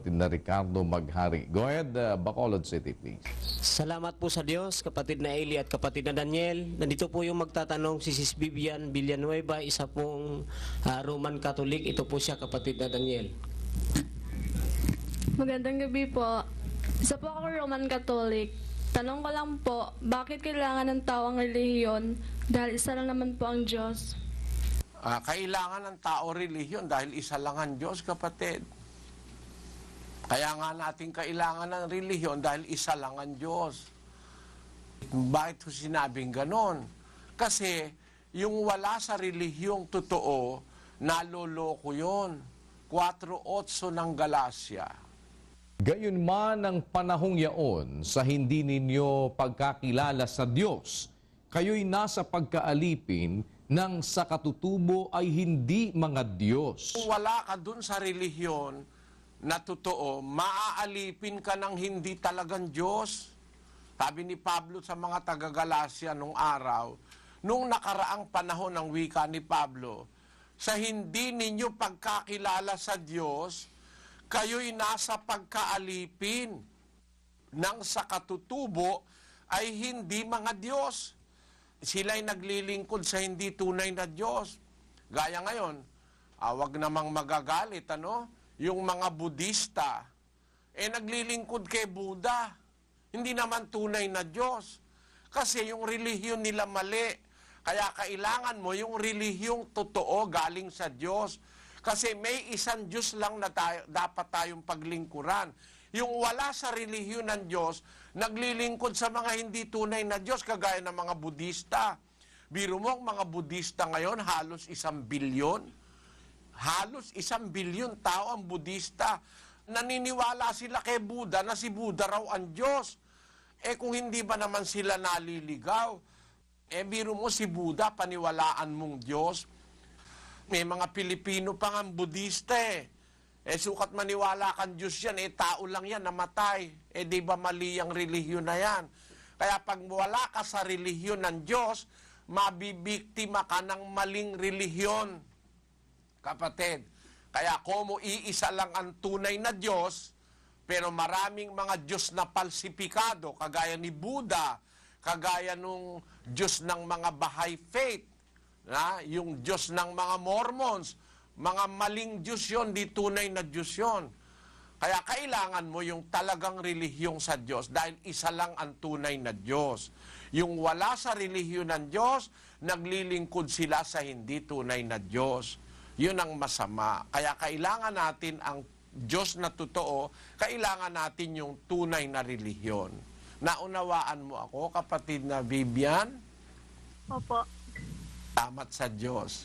kapatid na Ricardo Maghari. Go ahead, Bacolod City, please. Salamat po sa Diyos, kapatid na Eli at kapatid na Daniel. Nandito po yung magtatanong si Sis Vivian Villanueva, isa pong Roman Catholic. Ito po siya, kapatid na Daniel. Magandang gabi po. Isa po ako Roman Catholic. Tanong ko lang po, bakit kailangan ng tao ang relihiyon dahil isa lang naman po ang Diyos? Kailangan ng tao relihiyon dahil isa lang ang Diyos, kapatid. Kaya nga natin kailangan ng relihiyon dahil isa lang ang Diyos. Bakit ko sinabing ganon? Kasi yung wala sa relihiyong totoo, naloloko yun. 4:8 ng Galacia. Gayunman ang panahong yaon sa hindi ninyo pagkakilala sa Diyos, kayo'y nasa pagkaalipin ng sa katutubo ay hindi mga Diyos. Kung wala ka dun sa relihiyon na totoo, maaalipin ka ng hindi talagang Diyos. Sabi ni Pablo sa mga taga-Galacia nung araw, nung nakaraang panahon ng wika ni Pablo, sa hindi ninyo pagkakilala sa Diyos, kayo'y nasa pagkaalipin ng sa katutubo ay hindi mga Diyos. Sila'y naglilingkod sa hindi tunay na Diyos. Gaya ngayon, wag namang magagalit, yung mga Budista, naglilingkod kay Buddha. Hindi naman tunay na Diyos. Kasi yung relihiyon nila mali. Kaya kailangan mo yung relihiyong totoo galing sa Diyos. Kasi may isang Diyos lang na dapat tayong paglingkuran. Yung wala sa relihiyon ng Diyos, naglilingkod sa mga hindi tunay na Diyos, kagaya ng mga Budista. Biro mo, ang mga Budista ngayon, halos 1 bilyon. Halos 1 bilyon tao ang Budista. Naniniwala sila kay Buddha na si Buddha raw ang Diyos. Kung hindi ba naman sila naliligaw? Biro mo, si Buddha, paniwalaan mong Diyos. May mga Pilipino pa nga Budista sukat maniwala kang Diyos yan, tao lang yan, namatay. Di ba mali ang relihiyon na yan? Kaya pag wala ka sa relihiyon ng Diyos, mabibiktima ka ng maling relihiyon, kapatid. Kaya kung iisa lang ang tunay na Diyos, pero maraming mga Diyos na palsipikado, kagaya ni Buddha, kagaya nung Diyos ng mga Baha'i faith, yung Diyos ng mga Mormons, mga maling Diyos yun, di tunay na Diyos yun. Kaya kailangan mo yung talagang relihiyong sa Diyos dahil isa lang ang tunay na Diyos. Yung wala sa relihiyon ng Diyos, naglilingkod sila sa hindi tunay na Diyos. Yun ang masama. Kaya kailangan natin ang Diyos na totoo, kailangan natin yung tunay na relihiyon. Naunawaan mo ako, kapatid na Vivian? Opo. Salamat sa Diyos.